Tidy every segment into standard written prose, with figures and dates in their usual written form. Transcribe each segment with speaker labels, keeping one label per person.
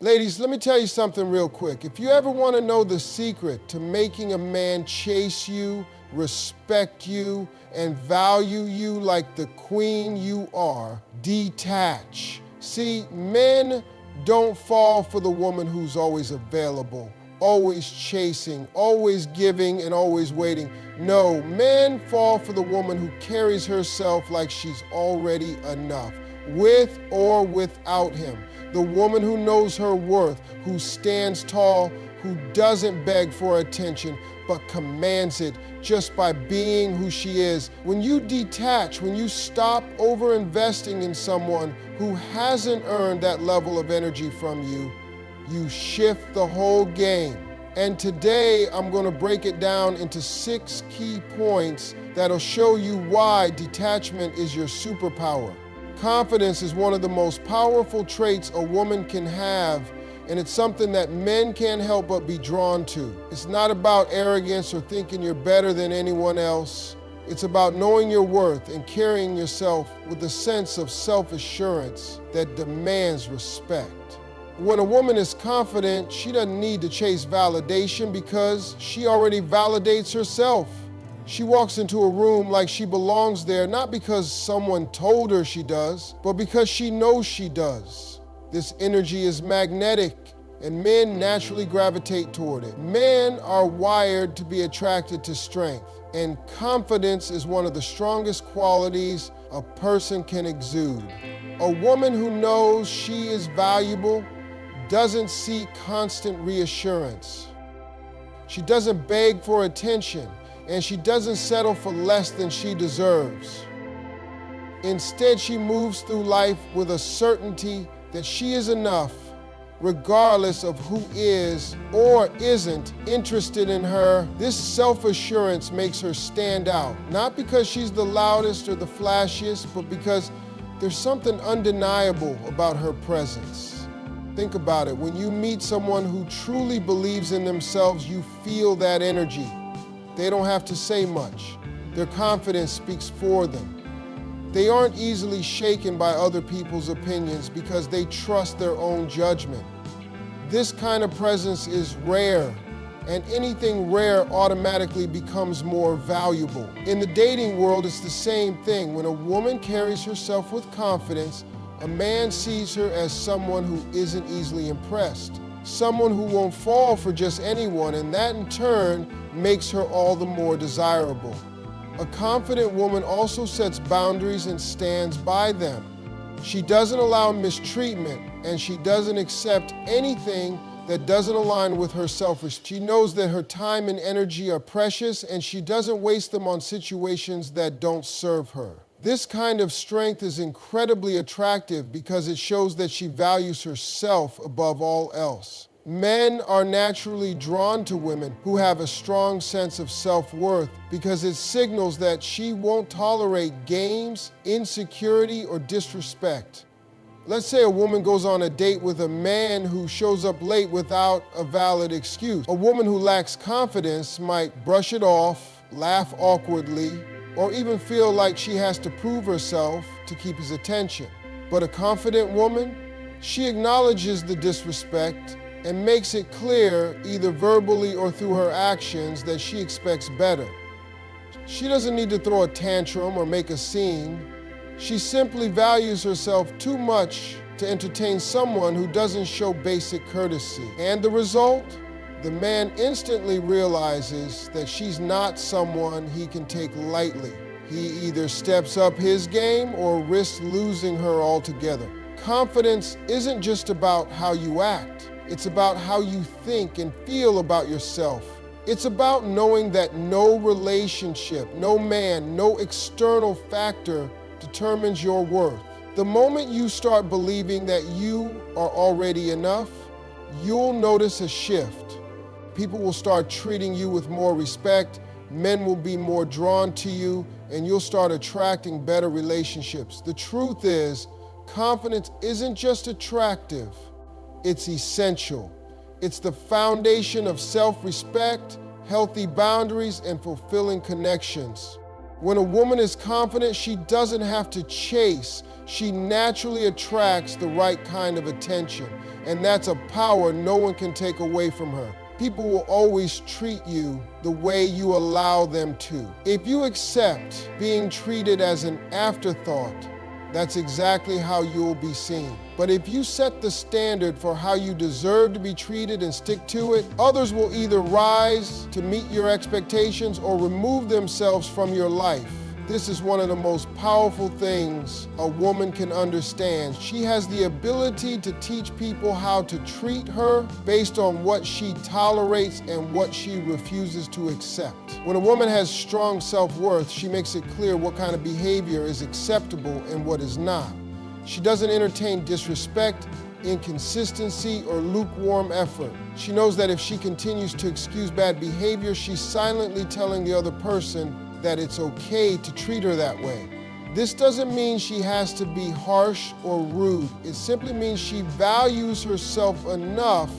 Speaker 1: Ladies, let me tell you something real quick. If you ever want to know the secret to making a man chase you, respect you, and value you like the queen you are, detach. See, men don't fall for the woman who's always available, always chasing, always giving, and always waiting. No, men fall for the woman who carries herself like she's already enough, with or without him. The woman who knows her worth, who stands tall, who doesn't beg for attention, but commands it just by being who she is. When you detach, when you stop over-investing in someone who hasn't earned that level of energy from you, you shift the whole game. And today, I'm going to break it down into 6 key points that'll show you why detachment is your superpower. Confidence is one of the most powerful traits a woman can have, and it's something that men can't help but be drawn to. It's not about arrogance or thinking you're better than anyone else. It's about knowing your worth and carrying yourself with a sense of self-assurance that demands respect. When a woman is confident, she doesn't need to chase validation because she already validates herself. She walks into a room like she belongs there, not because someone told her she does, but because she knows she does. This energy is magnetic, and men naturally gravitate toward it. Men are wired to be attracted to strength, and confidence is one of the strongest qualities a person can exude. A woman who knows she is valuable doesn't seek constant reassurance. She doesn't beg for attention, and she doesn't settle for less than she deserves. Instead, she moves through life with a certainty that she is enough, regardless of who is or isn't interested in her. This self-assurance makes her stand out, not because she's the loudest or the flashiest, but because there's something undeniable about her presence. Think about it. When you meet someone who truly believes in themselves, you feel that energy. They don't have to say much. Their confidence speaks for them. They aren't easily shaken by other people's opinions because they trust their own judgment. This kind of presence is rare, and anything rare automatically becomes more valuable. In the dating world, it's the same thing. When a woman carries herself with confidence, a man sees her as someone who isn't easily impressed, someone who won't fall for just anyone, and that in turn makes her all the more desirable. A confident woman also sets boundaries and stands by them. She doesn't allow mistreatment, and she doesn't accept anything that doesn't align with her selfish. She knows that her time and energy are precious, and she doesn't waste them on situations that don't serve her. This kind of strength is incredibly attractive because it shows that she values herself above all else. Men are naturally drawn to women who have a strong sense of self-worth because it signals that she won't tolerate games, insecurity, or disrespect. Let's say a woman goes on a date with a man who shows up late without a valid excuse. A woman who lacks confidence might brush it off, laugh awkwardly, or even feel like she has to prove herself to keep his attention. But a confident woman, she acknowledges the disrespect and makes it clear, either verbally or through her actions, that she expects better. She doesn't need to throw a tantrum or make a scene. She simply values herself too much to entertain someone who doesn't show basic courtesy. And the result? The man instantly realizes that she's not someone he can take lightly. He either steps up his game or risks losing her altogether. Confidence isn't just about how you act. It's about how you think and feel about yourself. It's about knowing that no relationship, no man, no external factor determines your worth. The moment you start believing that you are already enough, you'll notice a shift. People will start treating you with more respect, men will be more drawn to you, and you'll start attracting better relationships. The truth is, confidence isn't just attractive, it's essential. It's the foundation of self-respect, healthy boundaries, and fulfilling connections. When a woman is confident, she doesn't have to chase. She naturally attracts the right kind of attention. And that's a power no one can take away from her. People will always treat you the way you allow them to. If you accept being treated as an afterthought, that's exactly how you'll be seen. But if you set the standard for how you deserve to be treated and stick to it, others will either rise to meet your expectations or remove themselves from your life. This is one of the most powerful things a woman can understand. She has the ability to teach people how to treat her based on what she tolerates and what she refuses to accept. When a woman has strong self-worth, she makes it clear what kind of behavior is acceptable and what is not. She doesn't entertain disrespect, inconsistency, or lukewarm effort. She knows that if she continues to excuse bad behavior, she's silently telling the other person that it's okay to treat her that way. This doesn't mean she has to be harsh or rude. It simply means she values herself enough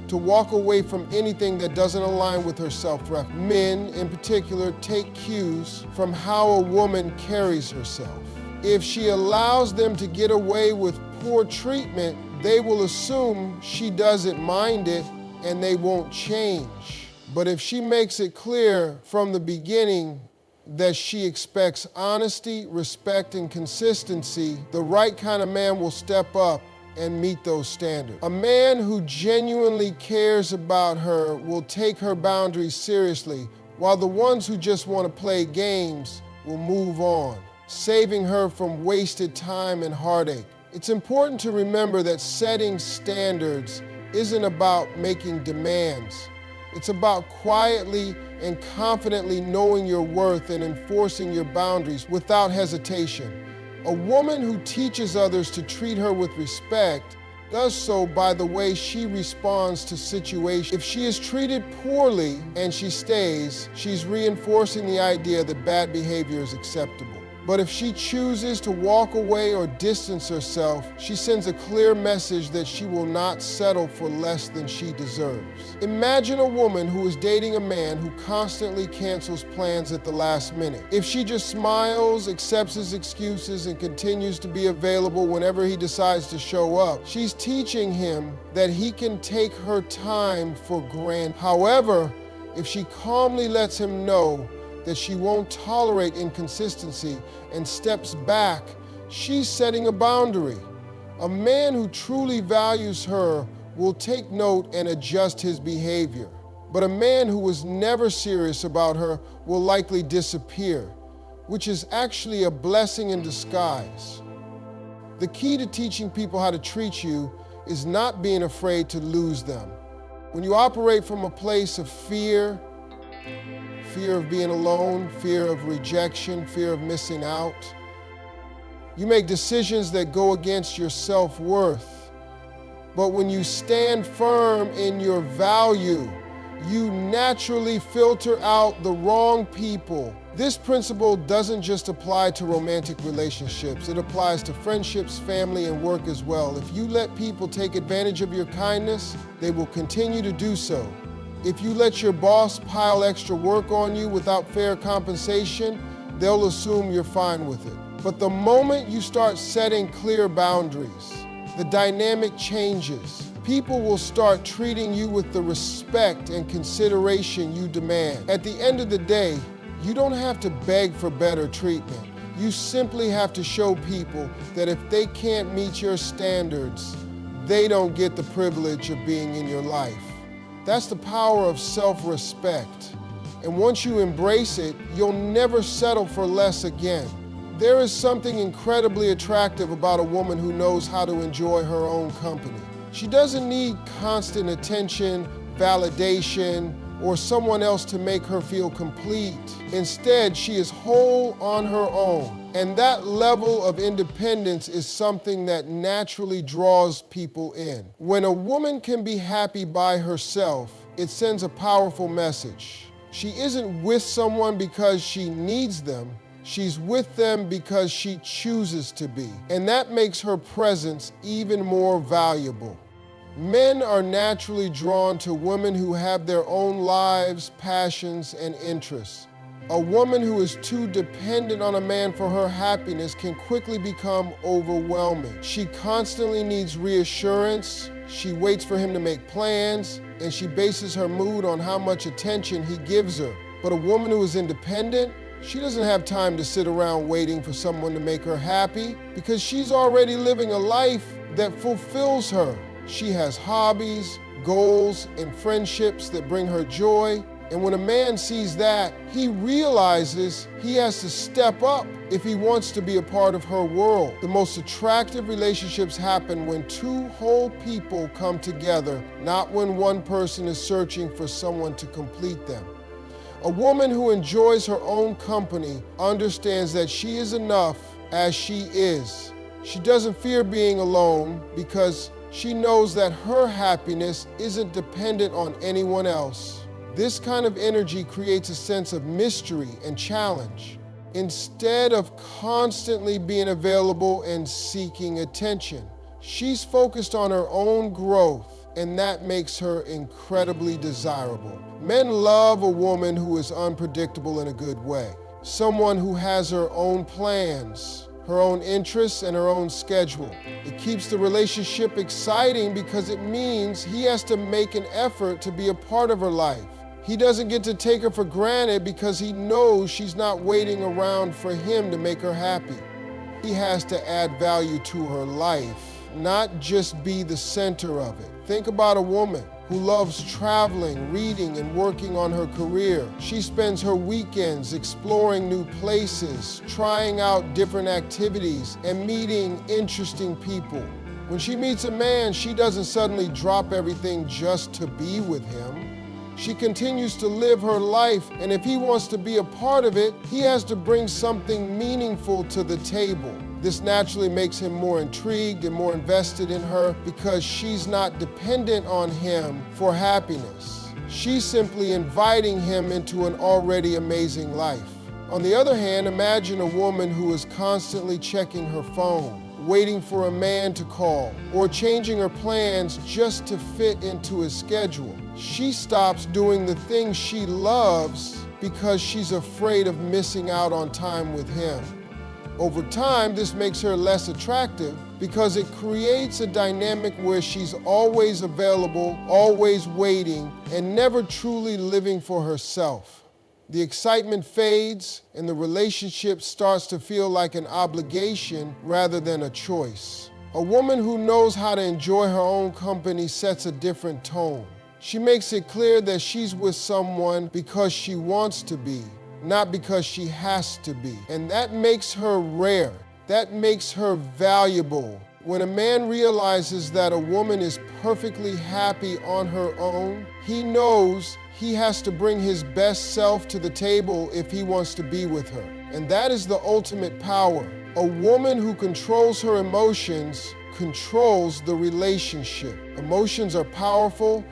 Speaker 1: to walk away from anything that doesn't align with her self-worth. Men, in particular, take cues from how a woman carries herself. If she allows them to get away with poor treatment, they will assume she doesn't mind it and they won't change. But if she makes it clear from the beginning that she expects honesty, respect, and consistency, the right kind of man will step up and meet those standards. A man who genuinely cares about her will take her boundaries seriously, while the ones who just want to play games will move on, saving her from wasted time and heartache. It's important to remember that setting standards isn't about making demands. It's about quietly and confidently knowing your worth and enforcing your boundaries without hesitation. A woman who teaches others to treat her with respect does so by the way she responds to situations. If she is treated poorly and she stays, she's reinforcing the idea that bad behavior is acceptable. But if she chooses to walk away or distance herself, she sends a clear message that she will not settle for less than she deserves. Imagine a woman who is dating a man who constantly cancels plans at the last minute. If she just smiles, accepts his excuses, and continues to be available whenever he decides to show up, she's teaching him that he can take her time for granted. However, if she calmly lets him know that she won't tolerate inconsistency and steps back, she's setting a boundary. A man who truly values her will take note and adjust his behavior. But a man who was never serious about her will likely disappear, which is actually a blessing in disguise. The key to teaching people how to treat you is not being afraid to lose them. When you operate from a place of fear of being alone, fear of rejection, fear of missing out, you make decisions that go against your self-worth. But when you stand firm in your value, you naturally filter out the wrong people. This principle doesn't just apply to romantic relationships. It applies to friendships, family, and work as well. If you let people take advantage of your kindness, they will continue to do so. If you let your boss pile extra work on you without fair compensation, they'll assume you're fine with it. But the moment you start setting clear boundaries, the dynamic changes. People will start treating you with the respect and consideration you demand. At the end of the day, you don't have to beg for better treatment. You simply have to show people that if they can't meet your standards, they don't get the privilege of being in your life. That's the power of self-respect. And once you embrace it, you'll never settle for less again. There is something incredibly attractive about a woman who knows how to enjoy her own company. She doesn't need constant attention, validation, or someone else to make her feel complete. Instead, she is whole on her own. And that level of independence is something that naturally draws people in. When a woman can be happy by herself, it sends a powerful message. She isn't with someone because she needs them. She's with them because she chooses to be. And that makes her presence even more valuable. Men are naturally drawn to women who have their own lives, passions, and interests. A woman who is too dependent on a man for her happiness can quickly become overwhelming. She constantly needs reassurance, she waits for him to make plans, and she bases her mood on how much attention he gives her. But a woman who is independent, she doesn't have time to sit around waiting for someone to make her happy because she's already living a life that fulfills her. She has hobbies, goals, and friendships that bring her joy. And when a man sees that, he realizes he has to step up if he wants to be a part of her world. The most attractive relationships happen when two whole people come together, not when one person is searching for someone to complete them. A woman who enjoys her own company understands that she is enough as she is. She doesn't fear being alone because she knows that her happiness isn't dependent on anyone else. This kind of energy creates a sense of mystery and challenge, instead of constantly being available and seeking attention. She's focused on her own growth, and that makes her incredibly desirable. Men love a woman who is unpredictable in a good way, someone who has her own plans, her own interests, and her own schedule. It keeps the relationship exciting because it means he has to make an effort to be a part of her life. He doesn't get to take her for granted because he knows she's not waiting around for him to make her happy. He has to add value to her life, not just be the center of it. Think about a woman who loves traveling, reading, and working on her career. She spends her weekends exploring new places, trying out different activities, and meeting interesting people. When she meets a man, she doesn't suddenly drop everything just to be with him. She continues to live her life, and if he wants to be a part of it, he has to bring something meaningful to the table. This naturally makes him more intrigued and more invested in her because she's not dependent on him for happiness. She's simply inviting him into an already amazing life. On the other hand, imagine a woman who is constantly checking her phone, waiting for a man to call, or changing her plans just to fit into his schedule. She stops doing the things she loves because she's afraid of missing out on time with him. Over time, this makes her less attractive because it creates a dynamic where she's always available, always waiting, and never truly living for herself. The excitement fades and the relationship starts to feel like an obligation rather than a choice. A woman who knows how to enjoy her own company sets a different tone. She makes it clear that she's with someone because she wants to be, not because she has to be. And that makes her rare. That makes her valuable. When a man realizes that a woman is perfectly happy on her own, he knows he has to bring his best self to the table if he wants to be with her. And that is the ultimate power. A woman who controls her emotions controls the relationship. Emotions are powerful,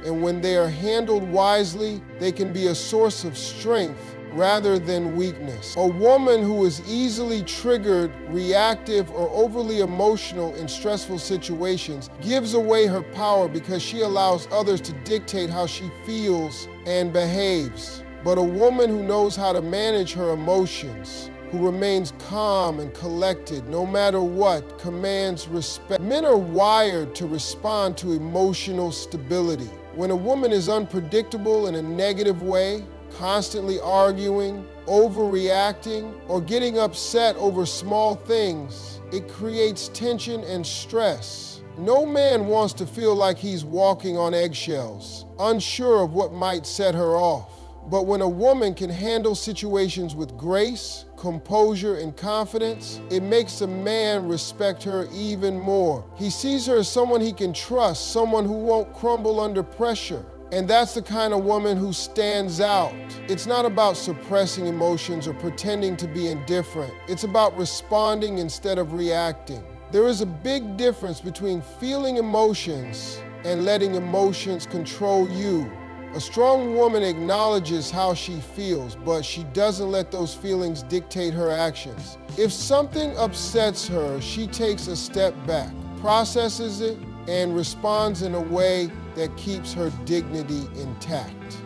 Speaker 1: and when they are handled wisely, they can be a source of strength rather than weakness. A woman who is easily triggered, reactive, or overly emotional in stressful situations gives away her power because she allows others to dictate how she feels and behaves. But a woman who knows how to manage her emotions, who remains calm and collected no matter what, commands respect. Men are wired to respond to emotional stability. When a woman is unpredictable in a negative way, constantly arguing, overreacting, or getting upset over small things, it creates tension and stress. No man wants to feel like he's walking on eggshells, unsure of what might set her off. But when a woman can handle situations with grace, composure, and confidence, it makes a man respect her even more. He sees her as someone he can trust, someone who won't crumble under pressure. And that's the kind of woman who stands out. It's not about suppressing emotions or pretending to be indifferent. It's about responding instead of reacting. There is a big difference between feeling emotions and letting emotions control you. A strong woman acknowledges how she feels, but she doesn't let those feelings dictate her actions. If something upsets her, she takes a step back, processes it, and responds in a way that keeps her dignity intact.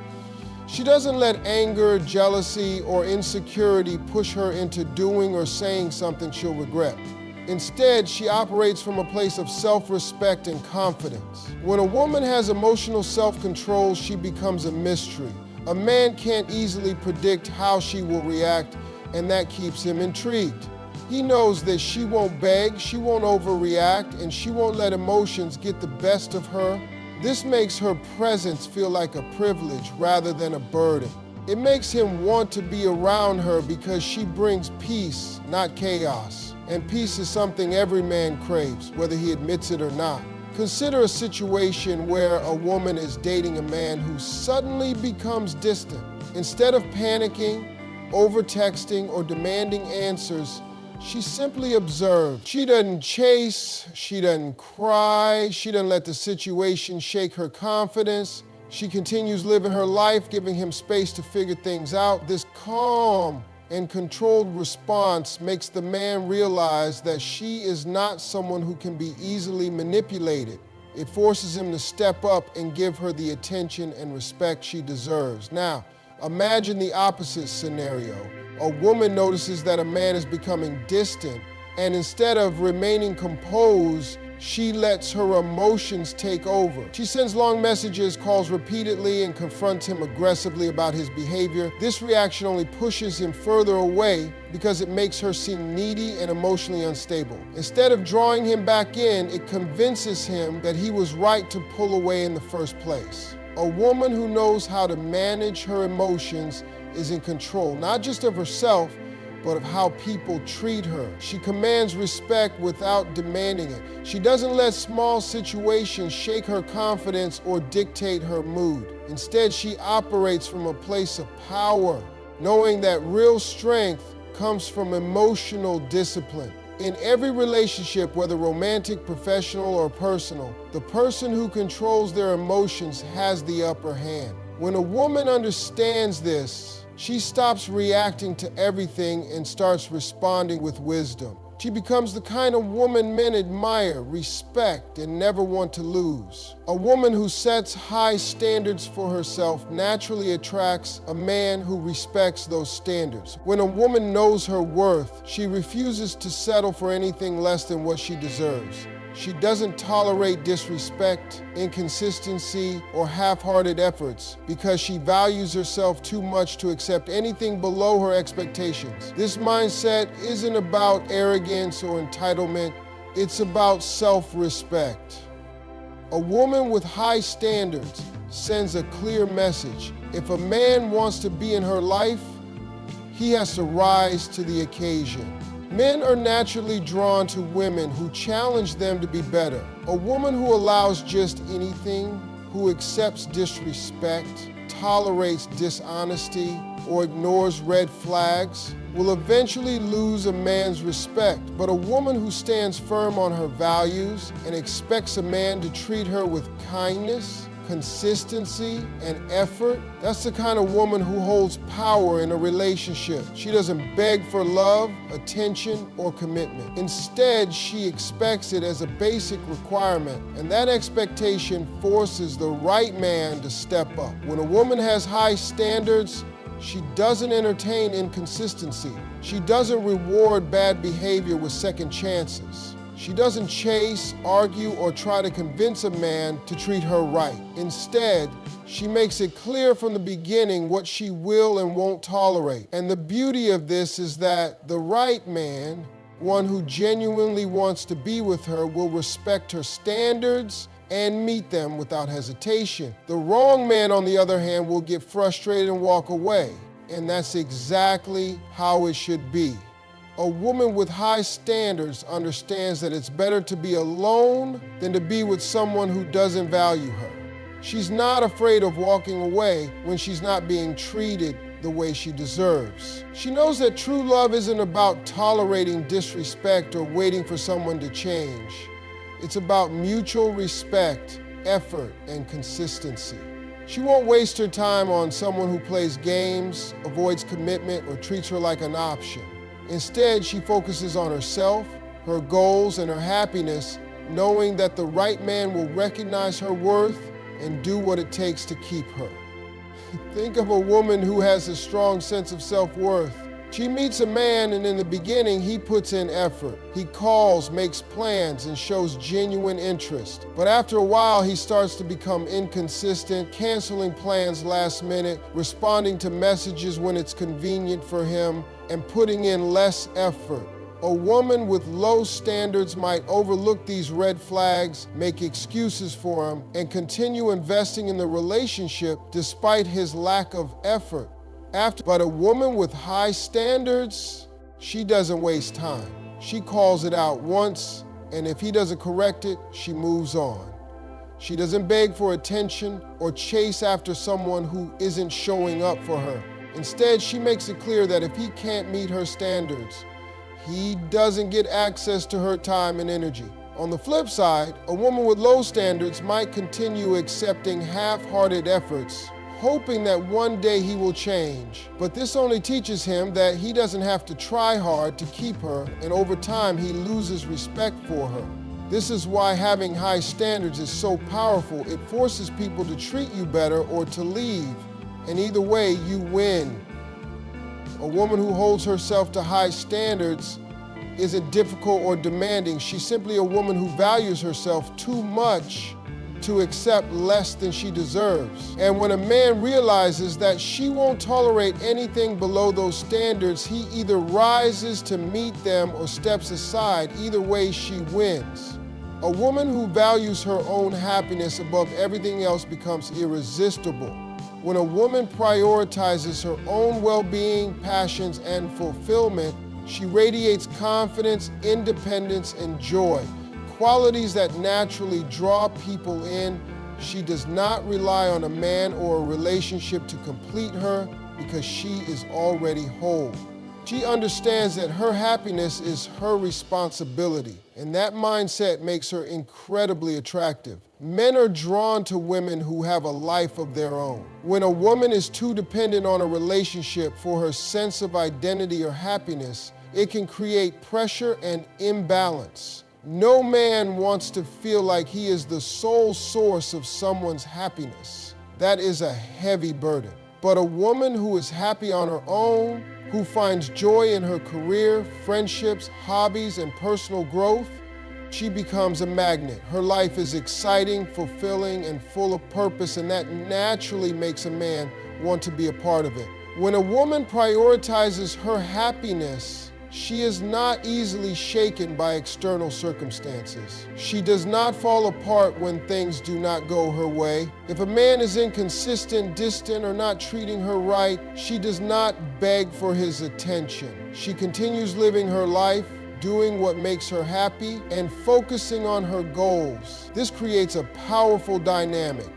Speaker 1: She doesn't let anger, jealousy, or insecurity push her into doing or saying something she'll regret. Instead, she operates from a place of self-respect and confidence. When a woman has emotional self-control, she becomes a mystery. A man can't easily predict how she will react, and that keeps him intrigued. He knows that she won't beg, she won't overreact, and she won't let emotions get the best of her. This makes her presence feel like a privilege rather than a burden. It makes him want to be around her because she brings peace, not chaos. And peace is something every man craves, whether he admits it or not. Consider a situation where a woman is dating a man who suddenly becomes distant. Instead of panicking, over-texting, or demanding answers, she simply observes. She doesn't chase, she doesn't cry, she doesn't let the situation shake her confidence. She continues living her life, giving him space to figure things out. This calm and controlled response makes the man realize that she is not someone who can be easily manipulated. It forces him to step up and give her the attention and respect she deserves. Now, imagine the opposite scenario. A woman notices that a man is becoming distant, and instead of remaining composed, she lets her emotions take over. She sends long messages, calls repeatedly, and confronts him aggressively about his behavior. This reaction only pushes him further away because it makes her seem needy and emotionally unstable. Instead of drawing him back in, it convinces him that he was right to pull away in the first place. A woman who knows how to manage her emotions is in control, not just of herself, but of how people treat her. She commands respect without demanding it. She doesn't let small situations shake her confidence or dictate her mood. Instead, she operates from a place of power, knowing that real strength comes from emotional discipline. In every relationship, whether romantic, professional, or personal, the person who controls their emotions has the upper hand. When a woman understands this, she stops reacting to everything and starts responding with wisdom. She becomes the kind of woman men admire, respect, and never want to lose. A woman who sets high standards for herself naturally attracts a man who respects those standards. When a woman knows her worth, she refuses to settle for anything less than what she deserves. She doesn't tolerate disrespect, inconsistency, or half-hearted efforts because she values herself too much to accept anything below her expectations. This mindset isn't about arrogance or entitlement, it's about self-respect. A woman with high standards sends a clear message. If a man wants to be in her life, he has to rise to the occasion. Men are naturally drawn to women who challenge them to be better. A woman who allows just anything, who accepts disrespect, tolerates dishonesty, or ignores red flags, will eventually lose a man's respect. But a woman who stands firm on her values and expects a man to treat her with kindness, consistency, and effort, that's the kind of woman who holds power in a relationship. She doesn't beg for love, attention, or commitment. Instead, she expects it as a basic requirement, and that expectation forces the right man to step up. When a woman has high standards, she doesn't entertain inconsistency. She doesn't reward bad behavior with second chances. She doesn't chase, argue, or try to convince a man to treat her right. Instead, she makes it clear from the beginning what she will and won't tolerate. And the beauty of this is that the right man, one who genuinely wants to be with her, will respect her standards and meet them without hesitation. The wrong man, on the other hand, will get frustrated and walk away. And that's exactly how it should be. A woman with high standards understands that it's better to be alone than to be with someone who doesn't value her. She's not afraid of walking away when she's not being treated the way she deserves. She knows that true love isn't about tolerating disrespect or waiting for someone to change. It's about mutual respect, effort, and consistency. She won't waste her time on someone who plays games, avoids commitment, or treats her like an option. Instead, she focuses on herself, her goals, and her happiness, knowing that the right man will recognize her worth and do what it takes to keep her. Think of a woman who has a strong sense of self-worth. She meets a man, and in the beginning, he puts in effort. He calls, makes plans, and shows genuine interest. But after a while, he starts to become inconsistent, canceling plans last minute, responding to messages when it's convenient for him, and putting in less effort. A woman with low standards might overlook these red flags, make excuses for him, and continue investing in the relationship despite his lack of effort. But a woman with high standards, she doesn't waste time. She calls it out once, and if he doesn't correct it, she moves on. She doesn't beg for attention or chase after someone who isn't showing up for her. Instead, she makes it clear that if he can't meet her standards, he doesn't get access to her time and energy. On the flip side, a woman with low standards might continue accepting half-hearted efforts, hoping that one day he will change. But this only teaches him that he doesn't have to try hard to keep her, and over time he loses respect for her. This is why having high standards is so powerful. It forces people to treat you better or to leave, and either way, you win. A woman who holds herself to high standards isn't difficult or demanding. She's simply a woman who values herself too much to accept less than she deserves. And when a man realizes that she won't tolerate anything below those standards, he either rises to meet them or steps aside. Either way, she wins. A woman who values her own happiness above everything else becomes irresistible. When a woman prioritizes her own well-being, passions, and fulfillment, she radiates confidence, independence, and joy. Qualities that naturally draw people in. She does not rely on a man or a relationship to complete her because she is already whole. She understands that her happiness is her responsibility, and that mindset makes her incredibly attractive. Men are drawn to women who have a life of their own. When a woman is too dependent on a relationship for her sense of identity or happiness, it can create pressure and imbalance. No man wants to feel like he is the sole source of someone's happiness. That is a heavy burden. But a woman who is happy on her own, who finds joy in her career, friendships, hobbies, and personal growth, she becomes a magnet. Her life is exciting, fulfilling, and full of purpose, and that naturally makes a man want to be a part of it. When a woman prioritizes her happiness, she is not easily shaken by external circumstances. She does not fall apart when things do not go her way. If a man is inconsistent, distant, or not treating her right, she does not beg for his attention. She continues living her life, doing what makes her happy, and focusing on her goals. This creates a powerful dynamic,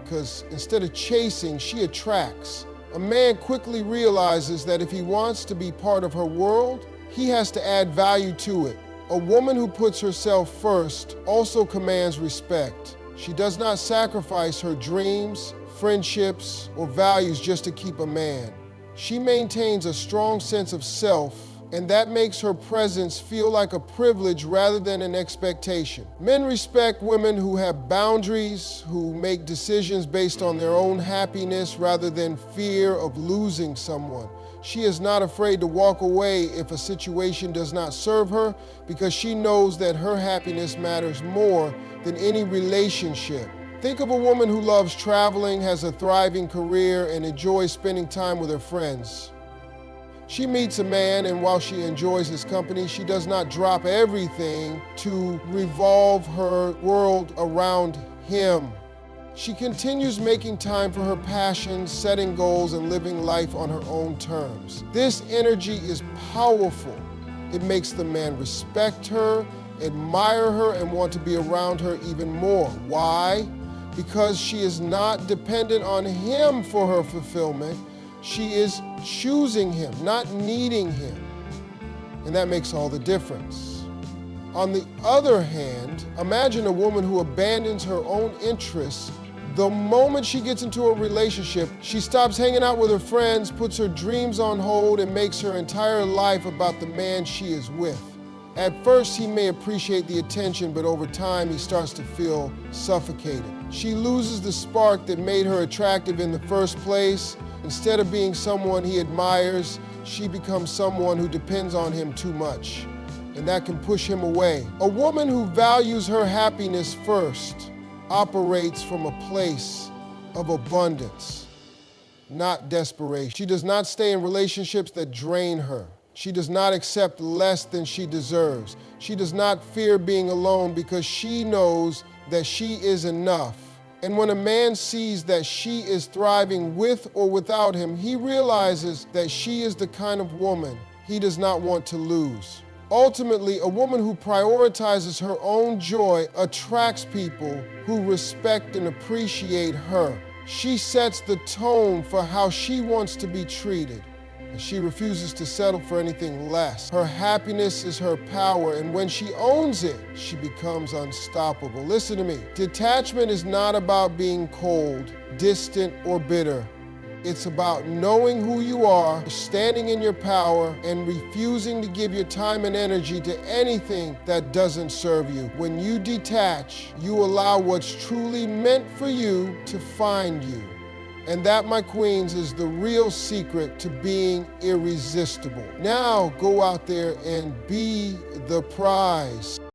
Speaker 1: because instead of chasing, she attracts. A man quickly realizes that if he wants to be part of her world, he has to add value to it. A woman who puts herself first also commands respect. She does not sacrifice her dreams, friendships, or values just to keep a man. She maintains a strong sense of self, and that makes her presence feel like a privilege rather than an expectation. Men respect women who have boundaries, who make decisions based on their own happiness rather than fear of losing someone. She is not afraid to walk away if a situation does not serve her because she knows that her happiness matters more than any relationship. Think of a woman who loves traveling, has a thriving career, and enjoys spending time with her friends. She meets a man, and while she enjoys his company, she does not drop everything to revolve her world around him. She continues making time for her passions, setting goals, and living life on her own terms. This energy is powerful. It makes the man respect her, admire her, and want to be around her even more. Why? Because she is not dependent on him for her fulfillment. She is choosing him, not needing him. And that makes all the difference. On the other hand, imagine a woman who abandons her own interests. The moment she gets into a relationship, she stops hanging out with her friends, puts her dreams on hold, and makes her entire life about the man she is with. At first, he may appreciate the attention, but over time, he starts to feel suffocated. She loses the spark that made her attractive in the first place. Instead of being someone he admires, she becomes someone who depends on him too much, and that can push him away. A woman who values her happiness first operates from a place of abundance, not desperation. She does not stay in relationships that drain her. She does not accept less than she deserves. She does not fear being alone because she knows that she is enough. And when a man sees that she is thriving with or without him, he realizes that she is the kind of woman he does not want to lose. Ultimately, a woman who prioritizes her own joy attracts people who respect and appreciate her. She sets the tone for how she wants to be treated, and she refuses to settle for anything less. Her happiness is her power, and when she owns it, she becomes unstoppable. Listen to me. Detachment is not about being cold, distant, or bitter. It's about knowing who you are, standing in your power, and refusing to give your time and energy to anything that doesn't serve you. When you detach, you allow what's truly meant for you to find you. And that, my queens, is the real secret to being irresistible. Now go out there and be the prize.